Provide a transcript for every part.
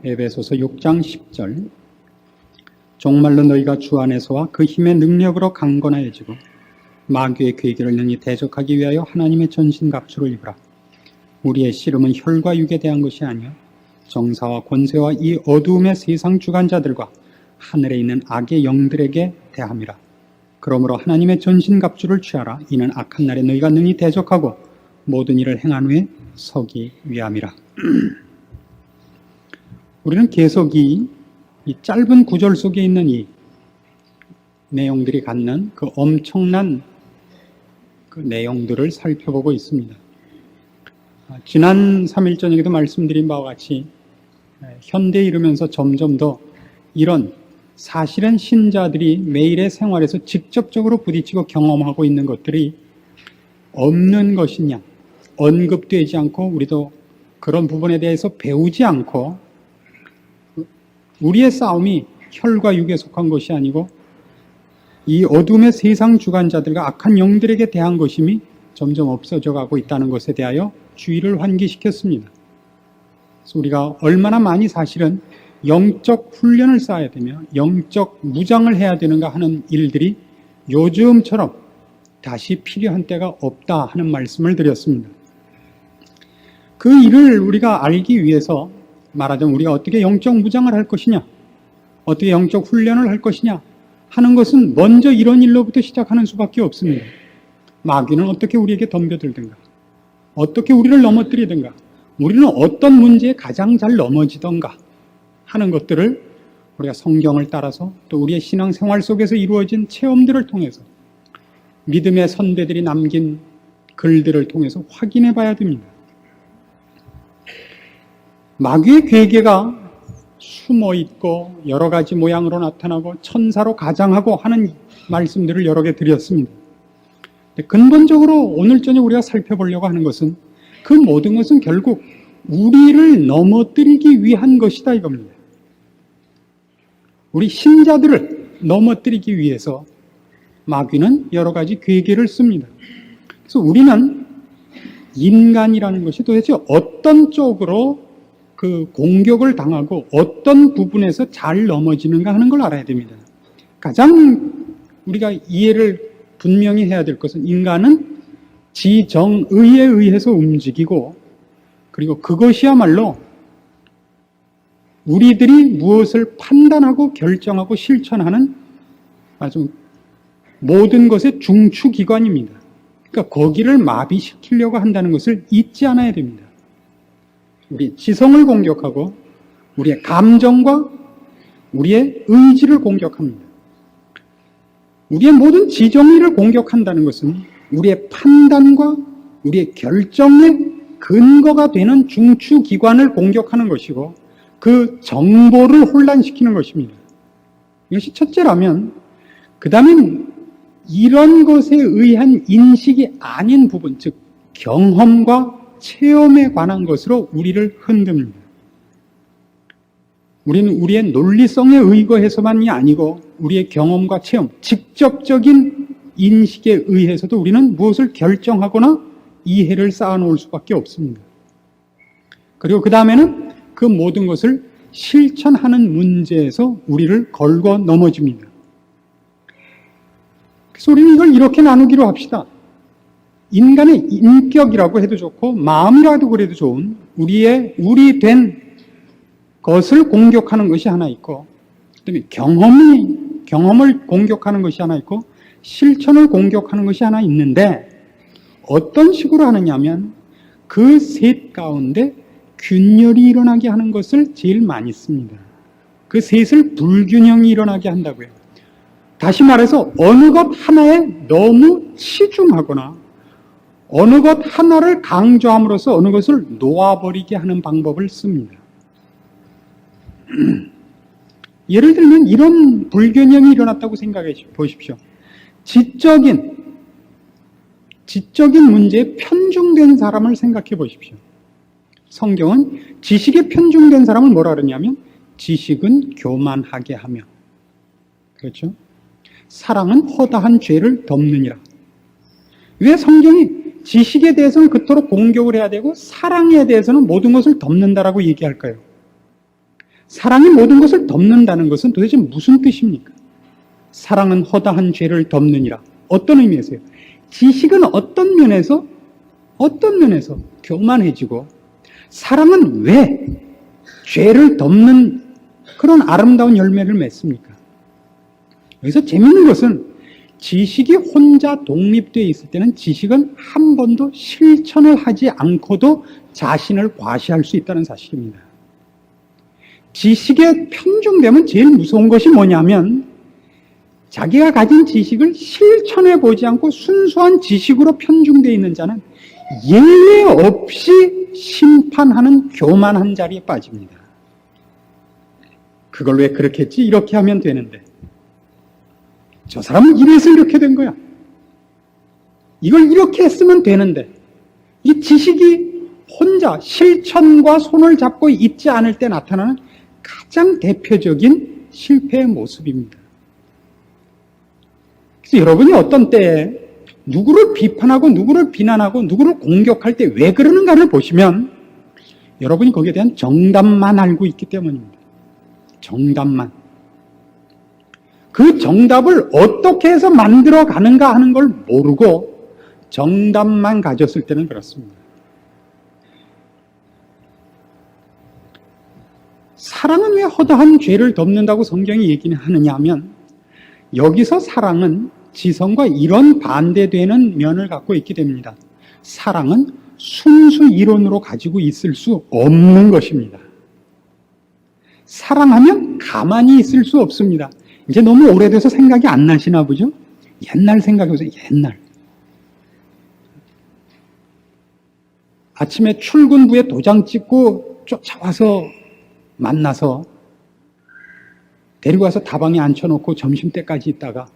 에베소서 6장 10절. 정말로 너희가 주 안에서와 그 힘의 능력으로 강건하여지고 마귀의 괴계를 능히 대적하기 위하여 하나님의 전신갑주를 입으라. 우리의 씨름은 혈과 육에 대한 것이 아니요 정사와 권세와 이 어두움의 세상 주관자들과 하늘에 있는 악의 영들에게 대함이라. 그러므로 하나님의 전신갑주를 취하라. 이는 악한 날에 너희가 능히 대적하고 모든 일을 행한 후에 서기 위함이라. 우리는 계속 이 짧은 구절 속에 있는 이 내용들이 갖는 그 엄청난 그 내용들을 살펴보고 있습니다. 지난 3일 저녁에도 말씀드린 바와 같이 현대에 이르면서 점점 더 이런 사실은 신자들이 매일의 생활에서 직접적으로 부딪히고 경험하고 있는 것들이 없는 것이냐, 언급되지 않고 우리도 그런 부분에 대해서 배우지 않고 우리의 싸움이 혈과 육에 속한 것이 아니고 이 어둠의 세상 주관자들과 악한 영들에게 대한 것임이 점점 없어져 가고 있다는 것에 대하여 주의를 환기시켰습니다. 그래서 우리가 얼마나 많이 사실은 영적 훈련을 쌓아야 되며 영적 무장을 해야 되는가 하는 일들이 요즘처럼 다시 필요한 때가 없다 하는 말씀을 드렸습니다. 그 일을 우리가 알기 위해서 말하자면 우리가 어떻게 영적 무장을 할 것이냐, 어떻게 영적 훈련을 할 것이냐 하는 것은 먼저 이런 일로부터 시작하는 수밖에 없습니다. 마귀는 어떻게 우리에게 덤벼들든가, 어떻게 우리를 넘어뜨리든가, 우리는 어떤 문제에 가장 잘 넘어지던가 하는 것들을 우리가 성경을 따라서 또 우리의 신앙생활 속에서 이루어진 체험들을 통해서 믿음의 선배들이 남긴 글들을 통해서 확인해 봐야 됩니다. 마귀의 괴계가 숨어 있고 여러 가지 모양으로 나타나고 천사로 가장하고 하는 말씀들을 여러 개 드렸습니다. 근본적으로 오늘 저녁 우리가 살펴보려고 하는 것은 그 모든 것은 결국 우리를 넘어뜨리기 위한 것이다 이겁니다. 우리 신자들을 넘어뜨리기 위해서 마귀는 여러 가지 괴계를 씁니다. 그래서 우리는 인간이라는 것이 도대체 어떤 쪽으로 그 공격을 당하고 어떤 부분에서 잘 넘어지는가 하는 걸 알아야 됩니다. 가장 우리가 이해를 분명히 해야 될 것은 인간은 지정의에 의해서 움직이고 그리고 그것이야말로 우리들이 무엇을 판단하고 결정하고 실천하는 아주 모든 것의 중추기관입니다. 그러니까 거기를 마비시키려고 한다는 것을 잊지 않아야 됩니다. 우리 지성을 공격하고 우리의 감정과 우리의 의지를 공격합니다. 우리의 모든 지정의를 공격한다는 것은 우리의 판단과 우리의 결정의 근거가 되는 중추기관을 공격하는 것이고 그 정보를 혼란시키는 것입니다. 이것이 첫째라면 그 다음엔 이런 것에 의한 인식이 아닌 부분, 즉 경험과 체험에 관한 것으로 우리를 흔듭니다. 우리는 우리의 논리성에 의거해서만이 아니고 우리의 경험과 체험, 직접적인 인식에 의해서도 우리는 무엇을 결정하거나 이해를 쌓아놓을 수밖에 없습니다. 그리고 그 다음에는 그 모든 것을 실천하는 문제에서 우리를 걸고 넘어집니다. 그래서 우리는 이걸 이렇게 나누기로 합시다. 인간의 인격이라고 해도 좋고 마음이라도 그래도 좋은 우리 된 것을 공격하는 것이 하나 있고 그다음에 경험을 공격하는 것이 하나 있고 실천을 공격하는 것이 하나 있는데 어떤 식으로 하느냐면 그 셋 가운데 균열이 일어나게 하는 것을 제일 많이 씁니다. 그 셋을 불균형이 일어나게 한다고요. 다시 말해서 어느 것 하나에 너무 치중하거나 어느 것 하나를 강조함으로써 어느 것을 놓아버리게 하는 방법을 씁니다. 예를 들면 이런 불균형이 일어났다고 생각해 보십시오. 지적인 문제에 편중된 사람을 생각해 보십시오. 성경은 지식에 편중된 사람을 뭐라 그러냐면 지식은 교만하게 하며, 그렇죠? 사랑은 허다한 죄를 덮느니라. 왜 성경이 지식에 대해서는 그토록 공격을 해야 되고 사랑에 대해서는 모든 것을 덮는다라고 얘기할까요? 사랑이 모든 것을 덮는다는 것은 도대체 무슨 뜻입니까? 사랑은 허다한 죄를 덮느니라. 어떤 의미에서요? 지식은 어떤 면에서 교만해지고, 사랑은 왜 죄를 덮는 그런 아름다운 열매를 맺습니까? 여기서 재밌는 것은 지식이 혼자 독립되어 있을 때는 지식은 한 번도 실천을 하지 않고도 자신을 과시할 수 있다는 사실입니다. 지식에 편중되면 제일 무서운 것이 뭐냐면 자기가 가진 지식을 실천해 보지 않고 순수한 지식으로 편중되어 있는 자는 예외 없이 심판하는 교만한 자리에 빠집니다. 그걸 왜 그렇게 했지? 이렇게 하면 되는데. 저 사람은 이래서 이렇게 된 거야. 이걸 이렇게 했으면 되는데. 이 지식이 혼자 실천과 손을 잡고 있지 않을 때 나타나는 가장 대표적인 실패의 모습입니다. 그래서 여러분이 어떤 때에 누구를 비판하고 누구를 비난하고 누구를 공격할 때 왜 그러는가를 보시면 여러분이 거기에 대한 정답만 알고 있기 때문입니다. 정답만. 그 정답을 어떻게 해서 만들어 가는가 하는 걸 모르고 정답만 가졌을 때는 그렇습니다. 사랑은 왜 허다한 죄를 덮는다고 성경이 얘기는 하느냐 하면 여기서 사랑은 지성과 이런 반대되는 면을 갖고 있게 됩니다. 사랑은 순수 이론으로 가지고 있을 수 없는 것입니다. 사랑하면 가만히 있을 수 없습니다. 이제 너무 오래돼서 생각이 안 나시나 보죠? 옛날 생각해보세요. 옛날. 아침에 출근부에 도장 찍고 쫓아와서 만나서 데리고 와서 다방에 앉혀놓고 점심때까지 있다가,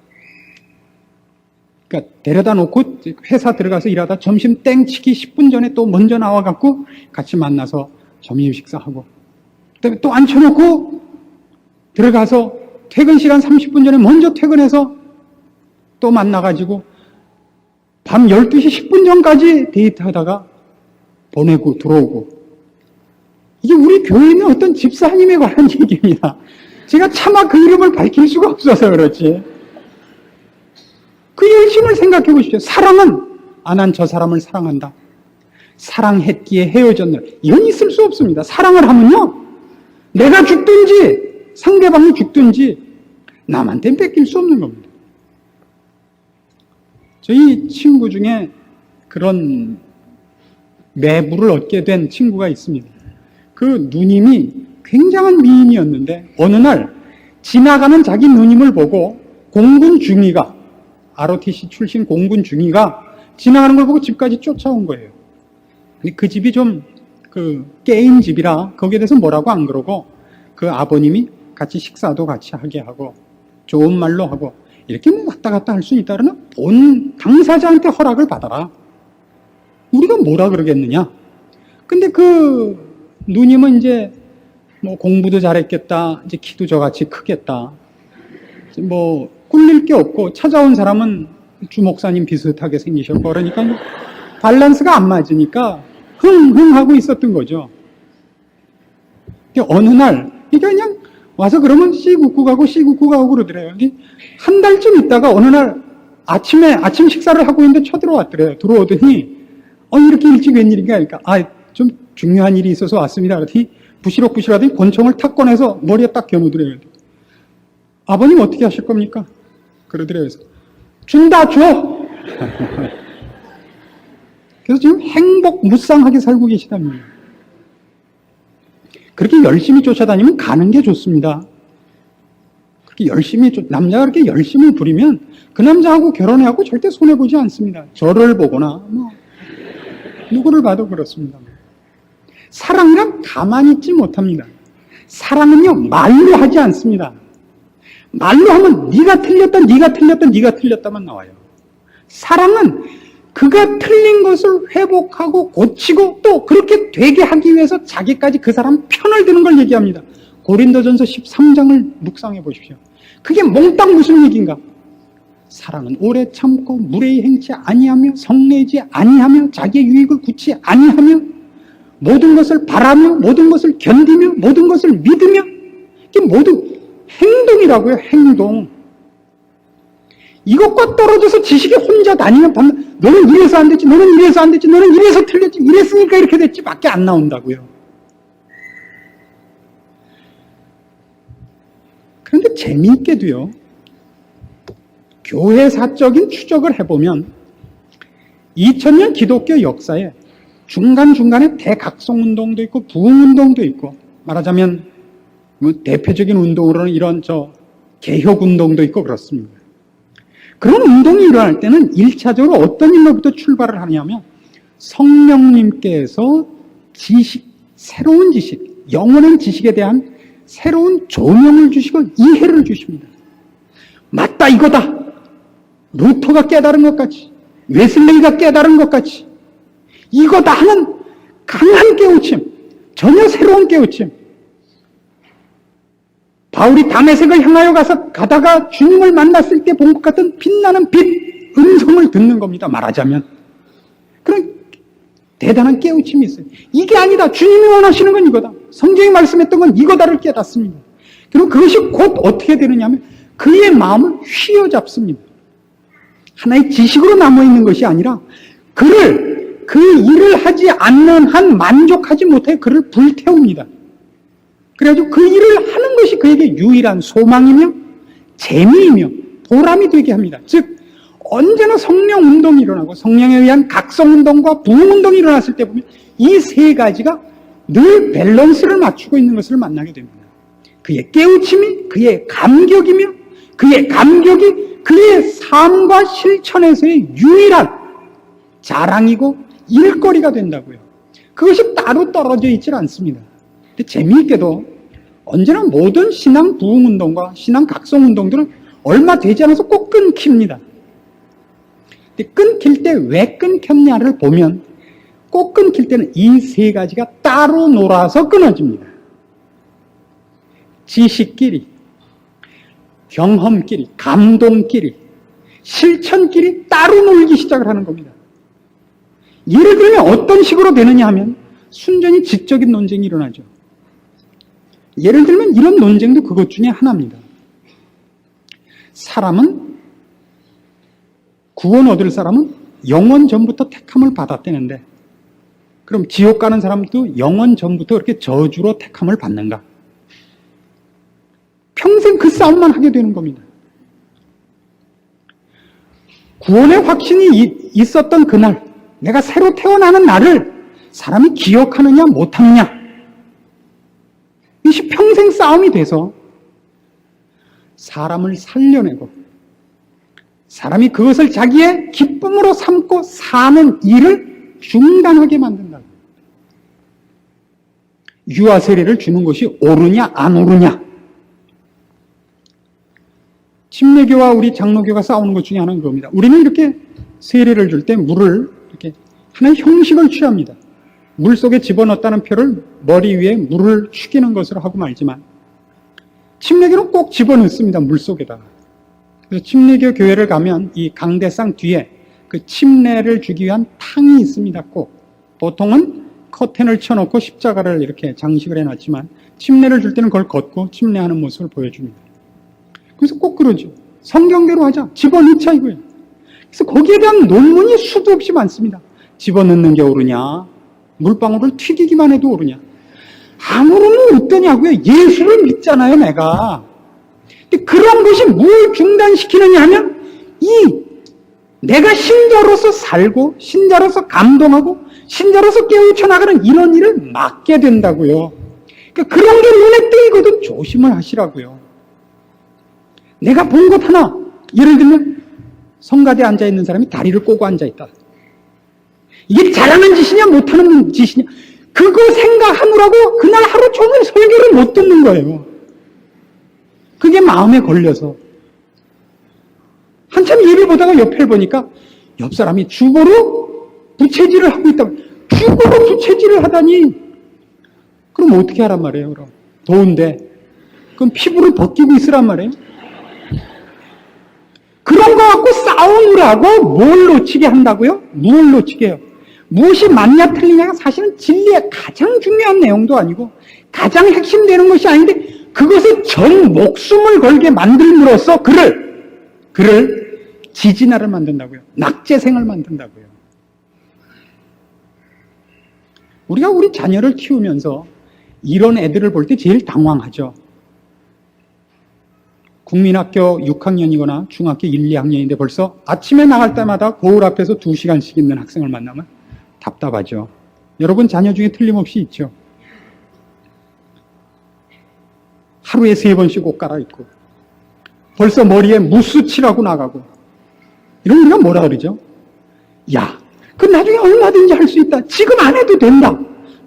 그러니까 데려다 놓고 회사 들어가서 일하다 점심 땡 치기 10분 전에 또 먼저 나와갖고 같이 만나서 점심 식사하고, 그다음에 또 앉혀놓고 들어가서 퇴근 시간 30분 전에 먼저 퇴근해서 또 만나가지고 밤 12시 10분 전까지 데이트하다가 보내고 들어오고. 이게 우리 교회에 있는 어떤 집사님에 관한 얘기입니다. 제가 차마 그 이름을 밝힐 수가 없어서 그렇지. 그 열심을 생각해 보십시오. 사랑은 난 저 사람을 사랑한다. 사랑했기에 헤어졌네. 이건 있을 수 없습니다. 사랑을 하면요, 내가 죽든지 상대방이 죽든지 남한테는 뺏길 수 없는 겁니다. 저희 친구 중에 그런 매부를 얻게 된 친구가 있습니다. 그 누님이 굉장한 미인이었는데 어느 날 지나가는 자기 누님을 보고 공군 중위가, ROTC 출신 공군 중위가 지나가는 걸 보고 집까지 쫓아온 거예요. 근데 그 집이 좀 게임 집이라 거기에 대해서 뭐라고 안 그러고 그 아버님이 같이 식사도 같이 하게 하고 좋은 말로 하고 이렇게 뭐 왔다 갔다 할 수 있다면 본 당사자한테 허락을 받아라. 우리가 뭐라 그러겠느냐. 근데 그 누님은 이제 뭐 공부도 잘했겠다. 이제 키도 저같이 크겠다. 뭐 꿀릴 게 없고 찾아온 사람은 주 목사님 비슷하게 생기셨고 그러니까 밸런스가 안 맞으니까 흥흥하고 있었던 거죠. 어느 날 그냥 와서 그러면 씩 웃고 가고 그러더래요. 한 달쯤 있다가 어느 날 아침 식사를 하고 있는데 쳐들어왔더래요. 들어오더니 이렇게 일찍 웬일인가 하니까 좀 중요한 일이 있어서 왔습니다. 그랬더니 부시럭부시럭하더니 권총을 탁 꺼내서 머리에 딱 겨누더래요. 아버님 어떻게 하실 겁니까? 그러더래요. 그래서 준다 줘. 그래서 지금 행복무쌍하게 살고 계시답니다. 그렇게 열심히 쫓아다니면 가는 게 좋습니다. 그렇게 열심히 남자가 그렇게 열심히 부리면 그 남자하고 결혼해하고 절대 손해보지 않습니다. 저를 보거나 누구를 봐도 그렇습니다. 사랑은 가만히 있지 못합니다. 사랑은요 말로 하지 않습니다. 말로 하면 네가 틀렸다만 나와요. 사랑은 그가 틀린 것을 회복하고 고치고 또 그렇게 되게 하기 위해서 자기까지 그 사람 편을 드는 걸 얘기합니다. 고린도전서 13장을 묵상해 보십시오. 그게 몽땅 무슨 얘기인가? 사랑은 오래 참고 무례히 행치 아니하며 성내지 아니하며 자기의 유익을 굳이 아니하며 모든 것을 바라며 모든 것을 견디며 모든 것을 믿으며 이게 모두 행동이라고요, 행동. 이것과 떨어져서 지식이 혼자 다니면 너는 이래서 안 됐지, 너는 이래서 안 됐지, 너는 이래서 틀렸지, 이랬으니까 이렇게 됐지 밖에 안 나온다고요. 그런데 재미있게도요, 교회사적인 추적을 해보면 2000년 기독교 역사에 중간중간에 대각성운동도 있고 부흥운동도 있고, 말하자면 뭐 대표적인 운동으로는 이런 개혁운동도 있고 그렇습니다. 그런 운동이 일어날 때는 1차적으로 어떤 일로부터 출발을 하냐면 성령님께서 새로운 지식, 영원한 지식에 대한 새로운 조명을 주시고 이해를 주십니다. 맞다, 이거다. 루터가 깨달은 것 같이, 웨슬레이가 깨달은 것 같이, 이거다 하는 강한 깨우침, 전혀 새로운 깨우침. 바울이 다메섹을 향하여 가다가 주님을 만났을 때 본 것 같은 빛나는 빛, 음성을 듣는 겁니다. 말하자면. 그런 대단한 깨우침이 있어요. 이게 아니다. 주님이 원하시는 건 이거다. 성경이 말씀했던 건 이거다를 깨닫습니다. 그리고 그것이 곧 어떻게 되느냐 하면 그의 마음을 휘어잡습니다. 하나의 지식으로 남아있는 것이 아니라 그 일을 하지 않는 한 만족하지 못해 그를 불태웁니다. 그래가지고 그 일을 하는 것이 그에게 유일한 소망이며 재미이며 보람이 되게 합니다. 즉 언제나 성령 운동이 일어나고 성령에 의한 각성 운동과 부흥 운동이 일어났을 때 보면 이 세 가지가 늘 밸런스를 맞추고 있는 것을 만나게 됩니다. 그의 깨우침이 그의 감격이며 그의 감격이 그의 삶과 실천에서의 유일한 자랑이고 일거리가 된다고요. 그것이 따로 떨어져 있질 않습니다. 근데 재미있게도 언제나 모든 신앙 부흥운동과 신앙 각성운동들은 얼마 되지 않아서 꼭 끊깁니다. 근데 끊길 때 왜 끊겼냐를 보면 꼭 끊길 때는 이 세 가지가 따로 놀아서 끊어집니다. 지식끼리, 경험끼리, 감동끼리, 실천끼리 따로 놀기 시작을 하는 겁니다. 예를 들면 어떤 식으로 되느냐 하면 순전히 지적인 논쟁이 일어나죠. 예를 들면 이런 논쟁도 그것 중에 하나입니다. 구원 얻을 사람은 영원 전부터 택함을 받았다는데 그럼 지옥 가는 사람도 영원 전부터 그렇게 저주로 택함을 받는가? 평생 그 싸움만 하게 되는 겁니다. 구원의 확신이 있었던 그날, 내가 새로 태어나는 날을 사람이 기억하느냐 못하느냐, 이것이 평생 싸움이 돼서 사람을 살려내고 사람이 그것을 자기의 기쁨으로 삼고 사는 일을 중단하게 만든다. 유아 세례를 주는 것이 옳으냐 안 옳으냐. 침례교와 우리 장로교가 싸우는 것 중에 하나는 그겁니다. 우리는 이렇게 세례를 줄 때 물을 이렇게 하나의 형식을 취합니다. 물 속에 집어넣었다는 표를 머리 위에 물을 축이는 것으로 하고 말지만 침례교는 꼭 집어넣습니다. 물 속에다가. 그래서 침례교 교회를 가면 이 강대상 뒤에 그 침례를 주기 위한 탕이 있습니다. 꼭. 보통은 커튼을 쳐놓고 십자가를 이렇게 장식을 해놨지만 침례를 줄 때는 그걸 걷고 침례하는 모습을 보여줍니다. 그래서 꼭 그러죠. 성경대로 하자. 집어넣자 이거예요. 그래서 거기에 대한 논문이 수도 없이 많습니다. 집어넣는 게 옳으냐, 물방울을 튀기기만 해도 옳으냐. 아무런 어떠냐고요. 예수를 믿잖아요, 내가. 근데 그런 것이 뭘 중단시키느냐 하면 내가 신자로서 살고 신자로서 감동하고 신자로서 깨우쳐 나가는 이런 일을 막게 된다고요. 그러니까 그런 게 눈에 띄거든 조심을 하시라고요. 내가 본 것 하나, 예를 들면 성가대에 앉아있는 사람이 다리를 꼬고 앉아있다. 이게 잘하는 짓이냐 못하는 짓이냐, 그거 생각하느라고 그날 하루 종일 설교를 못 듣는 거예요. 그게 마음에 걸려서 한참 예를 보다가 옆을 보니까 옆 사람이 주보로 부채질을 하고 있다. 주보로 부채질을 하다니 그럼 어떻게 하란 말이에요. 그럼 더운데 그럼 피부를 벗기고 있으란 말이에요. 그런 거 갖고 싸우느라고 뭘 놓치게 한다고요? 뭘 놓치게 해요? 무엇이 맞냐 틀리냐가 사실은 진리의 가장 중요한 내용도 아니고 가장 핵심되는 것이 아닌데 그것에 전 목숨을 걸게 만들므로써 그를 지진아를 만든다고요. 낙제생을 만든다고요. 우리가 우리 자녀를 키우면서 이런 애들을 볼 때 제일 당황하죠. 국민학교 6학년이거나 중학교 1, 2학년인데 벌써 아침에 나갈 때마다 거울 앞에서 2시간씩 있는 학생을 만나면 답답하죠. 여러분 자녀 중에 틀림없이 있죠. 하루에 3번씩 옷 갈아입고 벌써 머리에 무스 칠하고 나가고 이런 우리가 뭐라 그러죠? 야, 그 나중에 얼마든지 할 수 있다. 지금 안 해도 된다.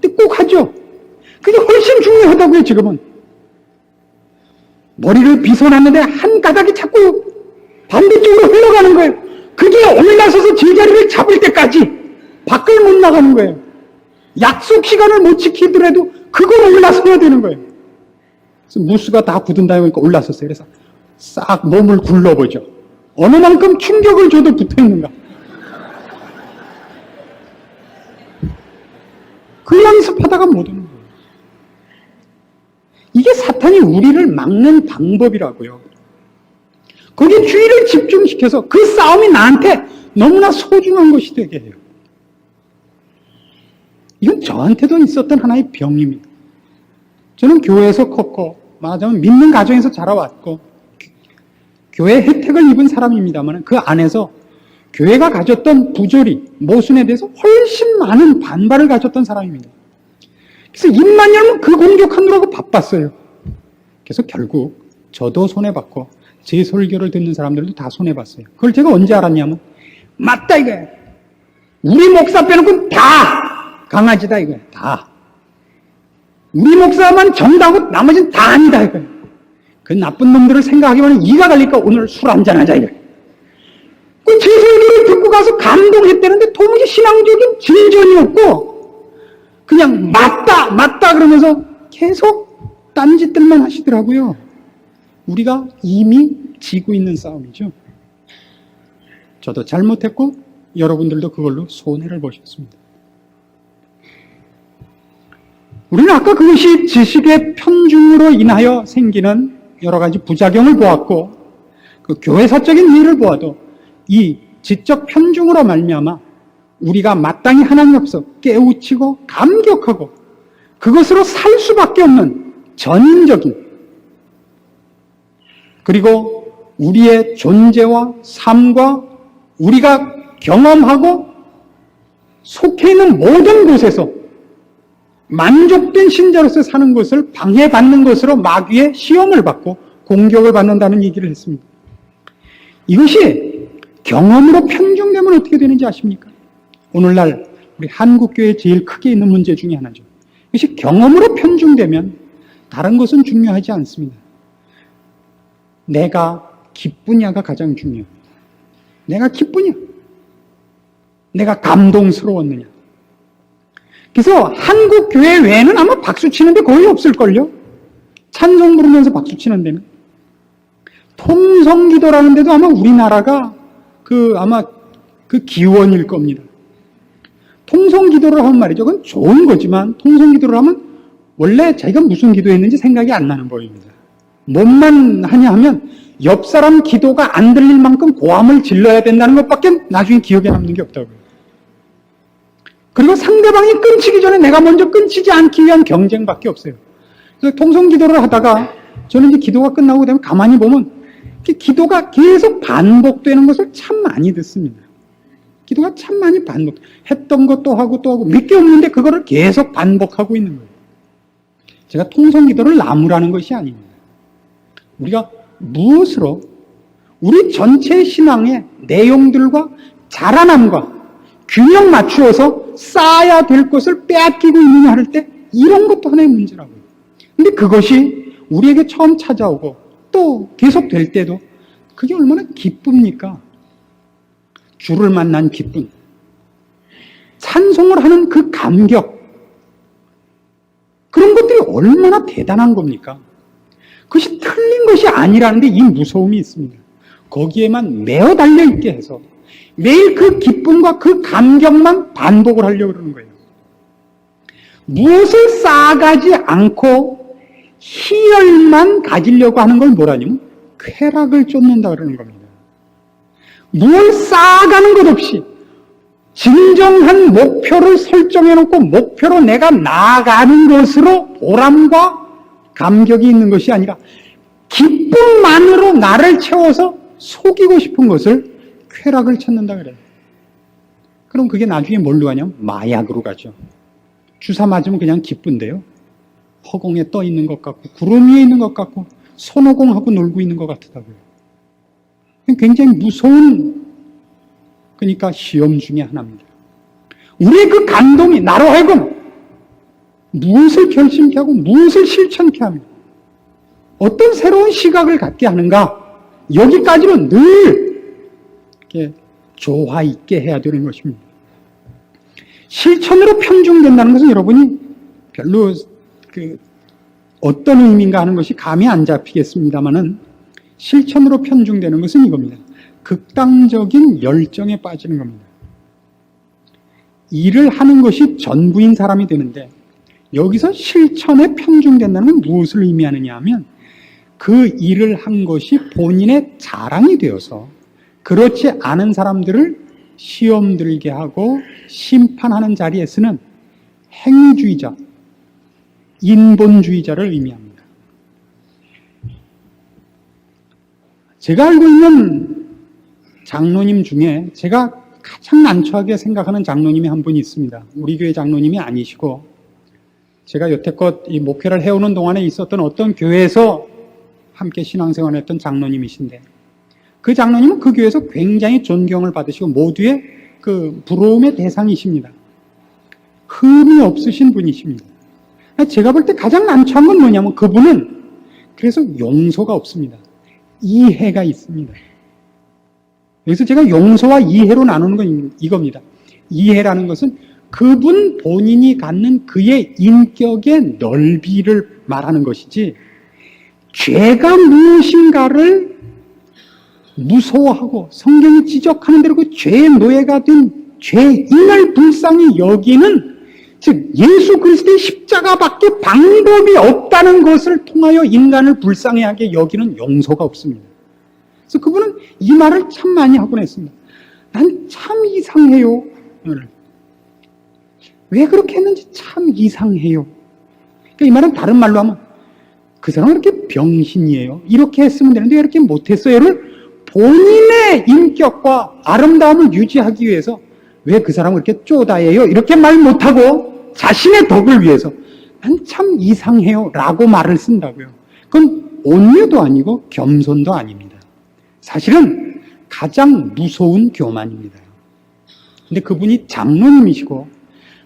근데 꼭 하죠. 그게 훨씬 중요하다고요. 지금은 머리를 빗어놨는데 한 가닥이 자꾸 반대쪽으로 흘러가는 거예요. 그게 올라서서 제자리를 잡을 때까지 밖을 못 나가는 거예요. 약속 시간을 못 지키더라도 그걸 올라서야 되는 거예요. 그래서 무스가 다 굳은 다음에 올라섰어요. 그래서 싹 몸을 굴러보죠. 어느 만큼 충격을 줘도 붙어있는가. 그 연습하다가 못 오는 거예요. 이게 사탄이 우리를 막는 방법이라고요. 거기에 주의를 집중시켜서 그 싸움이 나한테 너무나 소중한 것이 되게 해요. 이건 저한테도 있었던 하나의 병입니다. 저는 교회에서 컸고 말하자면 믿는 가정에서 자라왔고 교회 혜택을 입은 사람입니다만 그 안에서 교회가 가졌던 부조리, 모순에 대해서 훨씬 많은 반발을 가졌던 사람입니다. 그래서 입만 열면 그 공격하느라고 바빴어요. 그래서 결국 저도 손해봤고 제 설교를 듣는 사람들도 다 손해봤어요. 그걸 제가 언제 알았냐면 맞다 이거예요. 우리 목사 빼놓고 다 강아지다 이거예요. 다. 우리 목사만 정다고 나머지는 다 아니다 이거예요. 그 나쁜 놈들을 생각하기만 하면 이가 갈리니까 오늘 술 한잔하자 이거예요. 그 제 설교를 듣고 가서 감동했다는데 도무지 신앙적인 진전이 없고 그냥 맞다 그러면서 계속 딴짓들만 하시더라고요. 우리가 이미 지고 있는 싸움이죠. 저도 잘못했고 여러분들도 그걸로 손해를 보셨습니다. 우리는 아까 그것이 지식의 편중으로 인하여 생기는 여러 가지 부작용을 보았고 그 교회사적인 일을 보아도 이 지적 편중으로 말미암아 우리가 마땅히 하나님 앞에서 깨우치고 감격하고 그것으로 살 수밖에 없는 전인적인 그리고 우리의 존재와 삶과 우리가 경험하고 속해 있는 모든 곳에서 만족된 신자로서 사는 것을 방해받는 것으로 마귀의 시험을 받고 공격을 받는다는 얘기를 했습니다. 이것이 경험으로 편중되면 어떻게 되는지 아십니까? 오늘날 우리 한국교회에 제일 크게 있는 문제 중에 하나죠. 이것이 경험으로 편중되면 다른 것은 중요하지 않습니다. 내가 기쁘냐가 가장 중요합니다. 내가 기쁘냐? 내가 감동스러웠느냐? 그래서 한국교회 외에는 아마 박수 치는 데 거의 없을걸요? 찬송 부르면서 박수 치는 데는. 통성기도라는 데도 아마 우리나라가 아마 그 기원일 겁니다. 통성기도를 하면 말이죠. 그건 좋은 거지만 통성기도를 하면 원래 자기가 무슨 기도했는지 생각이 안 나는 법입니다. 뭔만 하냐 하면 옆 사람 기도가 안 들릴 만큼 고함을 질러야 된다는 것밖에 나중에 기억에 남는 게 없다고요. 그리고 상대방이 끊치기 전에 내가 먼저 끊치지 않기 위한 경쟁밖에 없어요. 그래서 통성기도를 하다가 저는 이제 기도가 끝나고 되면 가만히 보면 기도가 계속 반복되는 것을 참 많이 듣습니다. 기도가 참 많이 했던 것도 하고 또 하고 몇 개 없는데 그거를 계속 반복하고 있는 거예요. 제가 통성기도를 나무라는 것이 아닙니다. 우리가 무엇으로 우리 전체 신앙의 내용들과 자라남과 균형 맞추어서 쌓아야 될 것을 빼앗기고 있느냐 할 때 이런 것도 하나의 문제라고요. 근데 그것이 우리에게 처음 찾아오고 또 계속 될 때도 그게 얼마나 기쁩니까? 주를 만난 기쁨, 찬송을 하는 그 감격, 그런 것들이 얼마나 대단한 겁니까? 그것이 틀린 것이 아니라는 데 이 무서움이 있습니다. 거기에만 매어 달려있게 해서 매일 그 기쁨과 그 감격만 반복을 하려고 그러는 거예요. 무엇을 쌓아가지 않고 희열만 가지려고 하는 걸 뭐라냐면 쾌락을 쫓는다 그러는 겁니다. 뭘 쌓아가는 것 없이 진정한 목표를 설정해놓고 목표로 내가 나아가는 것으로 보람과 감격이 있는 것이 아니라 기쁨만으로 나를 채워서 속이고 싶은 것을 쾌락을 찾는다 그래요. 그럼 그게 나중에 뭘로 가냐면 마약으로 가죠. 주사 맞으면 그냥 기쁜데요. 허공에 떠 있는 것 같고 구름 위에 있는 것 같고 손오공하고 놀고 있는 것 같더라고요. 굉장히 무서운 그러니까 시험 중에 하나입니다. 우리의 그 감동이 나로 하여금 무엇을 결심케 하고 무엇을 실천케 하며 어떤 새로운 시각을 갖게 하는가 여기까지는 늘 이렇게 조화 있게 해야 되는 것입니다. 실천으로 편중된다는 것은 여러분이 별로 어떤 의미인가 하는 것이 감이 안 잡히겠습니다만은 실천으로 편중되는 것은 이겁니다. 극단적인 열정에 빠지는 겁니다. 일을 하는 것이 전부인 사람이 되는데 여기서 실천에 편중된다는 건 무엇을 의미하느냐 하면 그 일을 한 것이 본인의 자랑이 되어서 그렇지 않은 사람들을 시험 들게 하고 심판하는 자리에서는 행위주의자, 인본주의자를 의미합니다. 제가 알고 있는 장로님 중에 제가 가장 난처하게 생각하는 장로님이 한 분이 있습니다. 우리 교회 장로님이 아니시고 제가 여태껏 이 목회를 해오는 동안에 있었던 어떤 교회에서 함께 신앙생활을 했던 장로님이신데 그 장로님은 그 교회에서 굉장히 존경을 받으시고 모두의 그 부러움의 대상이십니다. 흠이 없으신 분이십니다. 제가 볼 때 가장 난처한 건 뭐냐면 그분은 그래서 용서가 없습니다. 이해가 있습니다. 여기서 제가 용서와 이해로 나누는 건 이겁니다. 이해라는 것은 그분 본인이 갖는 그의 인격의 넓이를 말하는 것이지 죄가 무엇인가를 무서워하고 성경이 지적하는 대로 그 죄의 노예가 된 죄인을 불쌍히 여기는 즉 예수 그리스도의 십자가밖에 방법이 없다는 것을 통하여 인간을 불쌍하게 여기는 용서가 없습니다. 그래서 그분은 이 말을 참 많이 하곤 했습니다. 난 참 이상해요. 왜 그렇게 했는지 참 이상해요. 그러니까 이 말은 다른 말로 하면 그 사람은 이렇게 병신이에요. 이렇게 했으면 되는데 왜 이렇게 못했어요를 본인의 인격과 아름다움을 유지하기 위해서 왜 그 사람을 이렇게 쪼다해요? 이렇게 말 못하고 자신의 덕을 위해서 난 참 이상해요 라고 말을 쓴다고요. 그건 온유도 아니고 겸손도 아닙니다. 사실은 가장 무서운 교만입니다. 근데 그분이 장로님이시고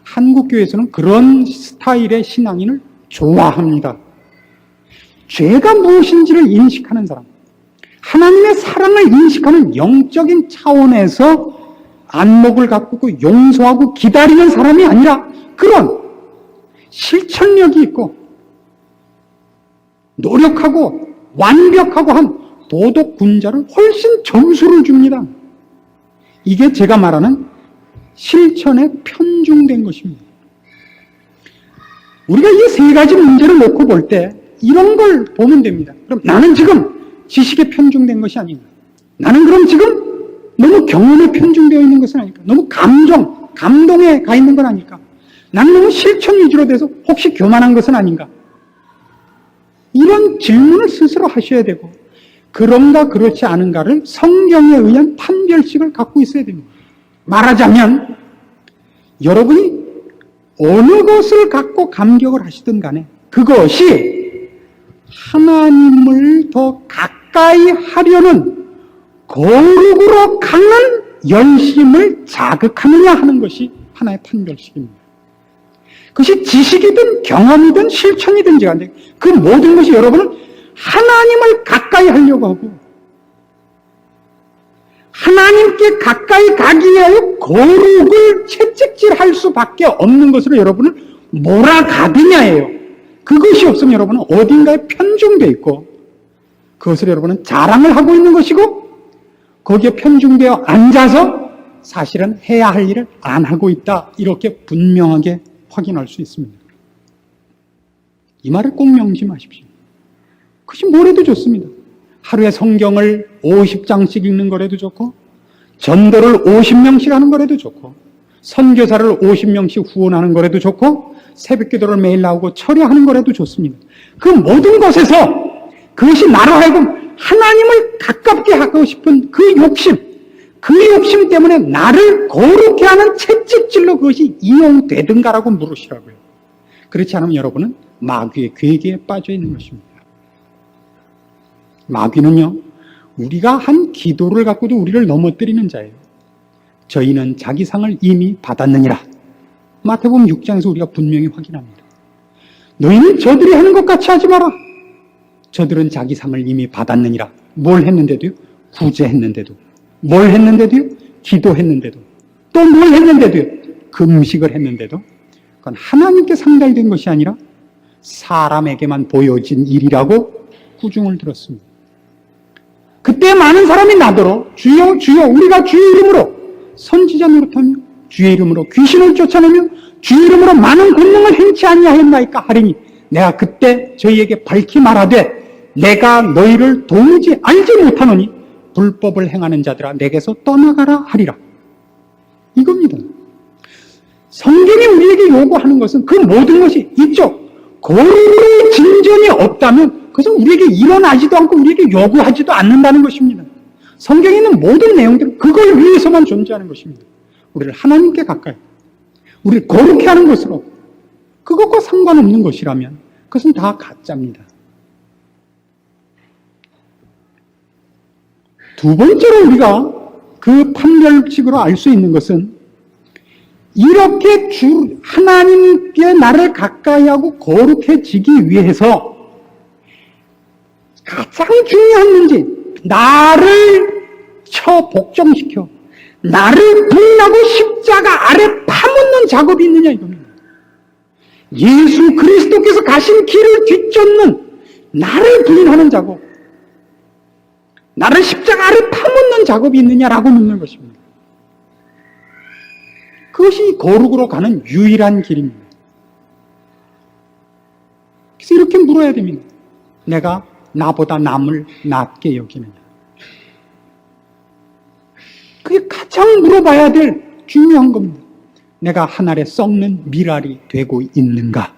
한국교회에서는 그런 스타일의 신앙인을 좋아합니다. 죄가 무엇인지를 인식하는 사람, 하나님의 사랑을 인식하는 영적인 차원에서 안목을 갖고 용서하고 기다리는 사람이 아니라 그런 실천력이 있고 노력하고 완벽하고 한 도덕 군자를 훨씬 점수를 줍니다. 이게 제가 말하는 실천에 편중된 것입니다. 우리가 이 세 가지 문제를 놓고 볼 때 이런 걸 보면 됩니다. 그럼 나는 지금 지식에 편중된 것이 아닌가? 나는 그럼 지금 너무 경험에 편중되어 있는 것은 아닐까? 너무 감동에 가 있는 건 아닐까? 나는 너무 실천 위주로 돼서 혹시 교만한 것은 아닌가? 이런 질문을 스스로 하셔야 되고 그런가 그렇지 않은가를 성경에 의한 판별식을 갖고 있어야 됩니다. 말하자면 여러분이 어느 것을 갖고 감격을 하시든 간에 그것이 하나님을 더 가까이 하려는 거룩으로 가는 열심을 자극하느냐 하는 것이 하나의 판별식입니다. 그것이 지식이든 경험이든 실천이든지 간에 그 모든 것이 여러분은 하나님을 가까이 하려고 하고 하나님께 가까이 가기 위하여 거룩을 채찍질할 수밖에 없는 것으로 여러분을 몰아가느냐예요. 그것이 없으면 여러분은 어딘가에 편중되어 있고 그것을 여러분은 자랑을 하고 있는 것이고 거기에 편중되어 앉아서 사실은 해야 할 일을 안 하고 있다. 이렇게 분명하게 확인할 수 있습니다. 이 말을 꼭 명심하십시오. 그것이 뭐래도 좋습니다. 하루에 성경을 50장씩 읽는 거라도 좋고, 전도를 50명씩 하는 거라도 좋고, 선교사를 50명씩 후원하는 거라도 좋고, 새벽 기도를 매일 나오고 철야하는 거라도 좋습니다. 그 모든 것에서 그것이 나로 하여금 하나님을 가깝게 하고 싶은 그 욕심 때문에 나를 거룩해 하는 채찍질로 그것이 이용되든가라고 물으시라고요. 그렇지 않으면 여러분은 마귀의 괴계에 빠져 있는 것입니다. 마귀는요, 우리가 한 기도를 갖고도 우리를 넘어뜨리는 자예요. 저희는 자기 상을 이미 받았느니라. 마태복음 6장에서 우리가 분명히 확인합니다. 너희는 저들이 하는 것 같이 하지 마라. 저들은 자기 상을 이미 받았느니라. 뭘 했는데도요? 구제했는데도. 뭘 했는데도요? 기도했는데도. 또 뭘 했는데도요? 금식을 했는데도. 그건 하나님께 상달이 된 것이 아니라 사람에게만 보여진 일이라고 구중을 들었습니다. 그때 많은 사람이 나더러 주여 주여 우리가 주의 이름으로 선지자 노릇하며 주의 이름으로 귀신을 쫓아내며 주의 이름으로 많은 권능을 행치 아니하였나이까 하리니 내가 그때 저희에게 밝히 말하되 내가 너희를 도무지 알지 못하노니 불법을 행하는 자들아 내게서 떠나가라 하리라. 이겁니다. 성경이 우리에게 요구하는 것은 그 모든 것이 있죠. 거룩의 진전이 없다면 그것은 우리에게 일어나지도 않고 우리에게 요구하지도 않는다는 것입니다. 성경에 있는 모든 내용들은 그걸 위해서만 존재하는 것입니다. 우리를 하나님께 가까이, 우리를 거룩해 하는 것으로 그것과 상관없는 것이라면 그것은 다 가짜입니다. 두 번째로 우리가 그 판별식으로 알 수 있는 것은 이렇게 하나님께 나를 가까이 하고 거룩해지기 위해서 가장 중요한 문제, 나를 복종시켜 나를 부인하고 십자가 아래 파묻는 작업이 있느냐 이겁니다. 예수 그리스도께서 가신 길을 뒤쫓는 나를 부인하는 작업, 나를 십자가 아래 파묻는 작업이 있느냐라고 묻는 것입니다. 그것이 거룩으로 가는 유일한 길입니다. 그래서 이렇게 물어야 됩니다. 내가 나보다 남을 낮게 여기느냐. 그게 가장 물어봐야 될 중요한 겁니다. 내가 하늘에 썩는 미랄이 되고 있는가?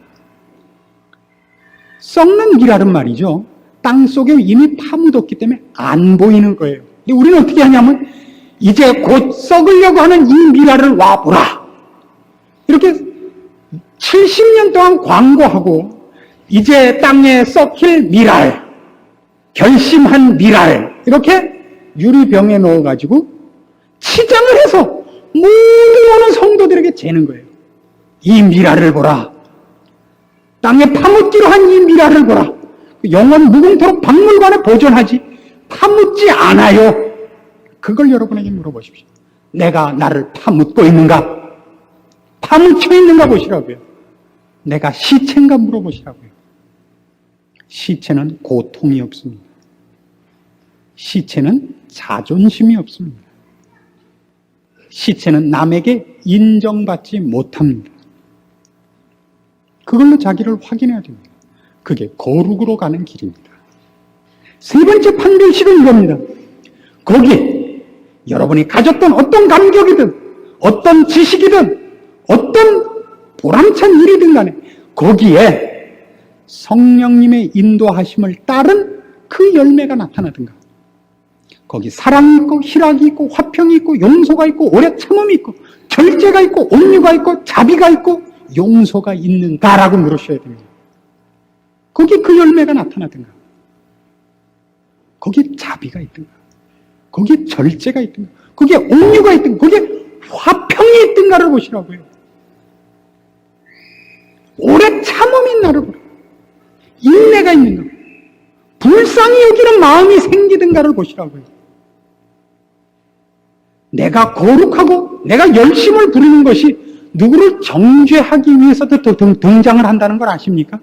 썩는 미랄은 말이죠. 땅 속에 이미 파묻었기 때문에 안 보이는 거예요. 근데 우리는 어떻게 하냐면 이제 곧 썩으려고 하는 이 미랄을 와보라. 이렇게 70년 동안 광고하고 이제 땅에 썩힐 미랄, 결심한 미랄 이렇게 유리병에 넣어가지고 치장을 해서 모든 오는 성도들에게 재는 거예요. 이 미랄을 보라. 땅에 파묻기로 한 이 미랄을 보라. 영원 무궁토록 박물관에 보존하지 파묻지 않아요. 그걸 여러분에게 물어보십시오. 내가 나를 파묻고 있는가? 파묻혀 있는가 보시라고요. 내가 시체인가 물어보시라고요. 시체는 고통이 없습니다. 시체는 자존심이 없습니다. 시체는 남에게 인정받지 못합니다. 그걸로 자기를 확인해야 됩니다. 그게 거룩으로 가는 길입니다. 세 번째 판별식은 이겁니다. 거기 여러분이 가졌던 어떤 감격이든 어떤 지식이든 어떤 보람찬 일이든 간에 거기에 성령님의 인도하심을 따른 그 열매가 나타나든가, 거기 사랑이 있고 희락이 있고 화평이 있고 용서가 있고 오래 참음이 있고 절제가 있고 온유가 있고 자비가 있고 용서가 있는가라고 물으셔야 됩니다. 거기 그 열매가 나타나든가, 거기에 자비가 있든가, 거기에 절제가 있든가, 거기에 온유가 있든가, 거기에 화평이 있든가를 보시라고요. 오래 참음이 있나를 보라. 인내가 있는가, 불쌍히 여기는 마음이 생기든가를 보시라고요. 내가 거룩하고 내가 열심을 부리는 것이 누구를 정죄하기 위해서도 등장을 한다는 걸 아십니까?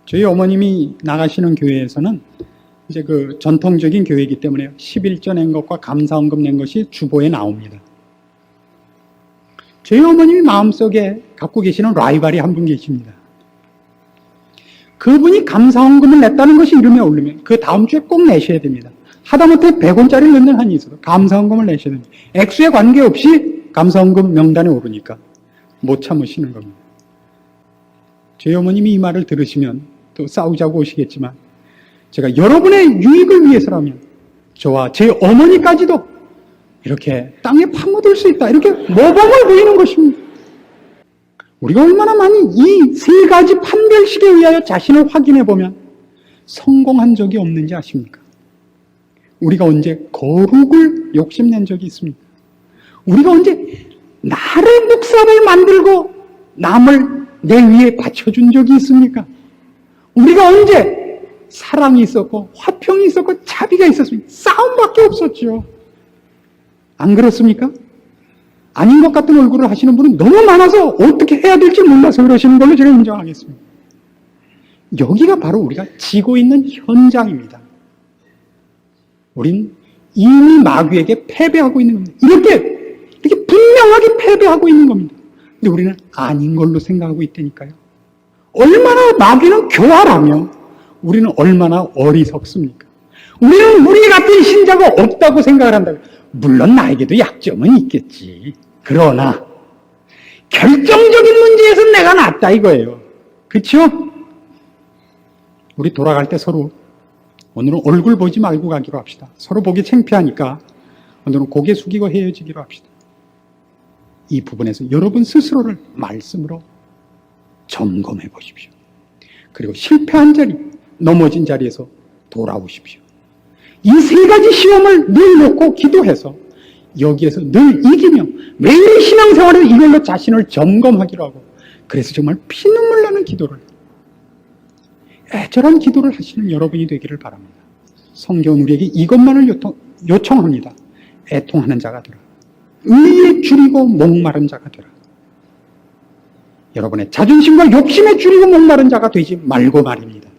저희 어머님이 나가시는 교회에서는 이제 그 전통적인 교회이기 때문에 11조 낸 것과 감사헌금 낸 것이 주보에 나옵니다. 저희 어머님이 마음속에 갖고 계시는 라이벌이 한 분 계십니다. 그분이 감사헌금을 냈다는 것이 이름에 오르면 그 다음 주에 꼭 내셔야 됩니다. 하다못해 100원짜리 넣는 한이 있어도 감사헌금을 내셔야 됩니다. 액수에 관계없이 감사헌금 명단에 오르니까 못 참으시는 겁니다. 저희 어머님이 이 말을 들으시면 또 싸우자고 오시겠지만 제가 여러분의 유익을 위해서라면 저와 제 어머니까지도 이렇게 땅에 파묻을 수 있다. 이렇게 모범을 보이는 것입니다. 우리가 얼마나 많이 이 세 가지 판별식에 의하여 자신을 확인해 보면 성공한 적이 없는지 아십니까? 우리가 언제 거룩을 욕심낸 적이 있습니까? 우리가 언제 나를 묵사를 만들고 남을 내 위에 받쳐준 적이 있습니까? 우리가 언제 사랑이 있었고 화평이 있었고 자비가 있었습니까? 싸움밖에 없었죠. 안 그렇습니까? 아닌 것 같은 얼굴을 하시는 분은 너무 많아서 어떻게 해야 될지 몰라서 그러시는 걸로 제가 인정하겠습니다. 여기가 바로 우리가 지고 있는 현장입니다. 우린 이미 마귀에게 패배하고 있는 겁니다. 이렇게 분명하게 패배하고 있는 겁니다. 근데 우리는 아닌 걸로 생각하고 있다니까요. 얼마나 마귀는 교활하며 우리는 얼마나 어리석습니까? 우리는 우리 같은 신자가 없다고 생각을 한다고요. 물론 나에게도 약점은 있겠지. 그러나 결정적인 문제에서 내가 낫다 이거예요. 그렇죠? 우리 돌아갈 때 서로 오늘은 얼굴 보지 말고 가기로 합시다. 서로 보기 창피하니까 오늘은 고개 숙이고 헤어지기로 합시다. 이 부분에서 여러분 스스로를 말씀으로 점검해 보십시오. 그리고 실패한 자리, 넘어진 자리에서 돌아오십시오. 이 세 가지 시험을 늘 놓고 기도해서 여기에서 늘 이기며 매일 신앙생활을 이걸로 자신을 점검하기로 하고 그래서 정말 피눈물 나는 기도를 애절한 기도를 하시는 여러분이 되기를 바랍니다. 성경은 우리에게 이것만을 요청합니다. 애통하는 자가 되라. 의에 줄이고 목마른 자가 되라. 여러분의 자존심과 욕심에 줄이고 목마른 자가 되지 말고 말입니다.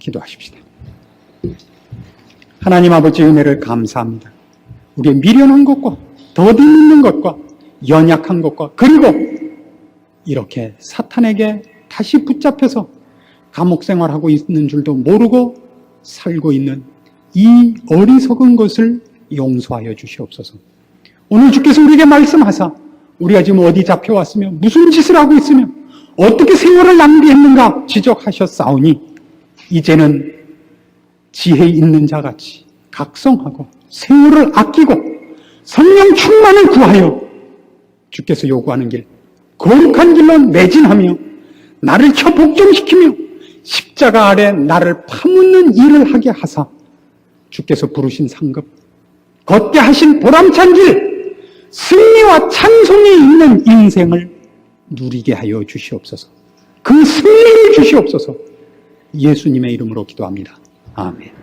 기도하십시다. 하나님 아버지 은혜를 감사합니다. 우리의 미련한 것과 더디 있는 것과 연약한 것과 그리고 이렇게 사탄에게 다시 붙잡혀서 감옥 생활하고 있는 줄도 모르고 살고 있는 이 어리석은 것을 용서하여 주시옵소서. 오늘 주께서 우리에게 말씀하사 우리가 지금 어디 잡혀왔으며 무슨 짓을 하고 있으며 어떻게 세월을 낭비했는가 지적하셨사오니 이제는 지혜 있는 자같이 각성하고 세월을 아끼고 성령 충만을 구하여 주께서 요구하는 길 거룩한 길로 매진하며 나를 켜복종시키며 십자가 아래 나를 파묻는 일을 하게 하사 주께서 부르신 상급 걷게 하신 보람찬 길 승리와 찬송이 있는 인생을 누리게 하여 주시옵소서. 그 승리를 주시옵소서. 예수님의 이름으로 기도합니다. 아멘.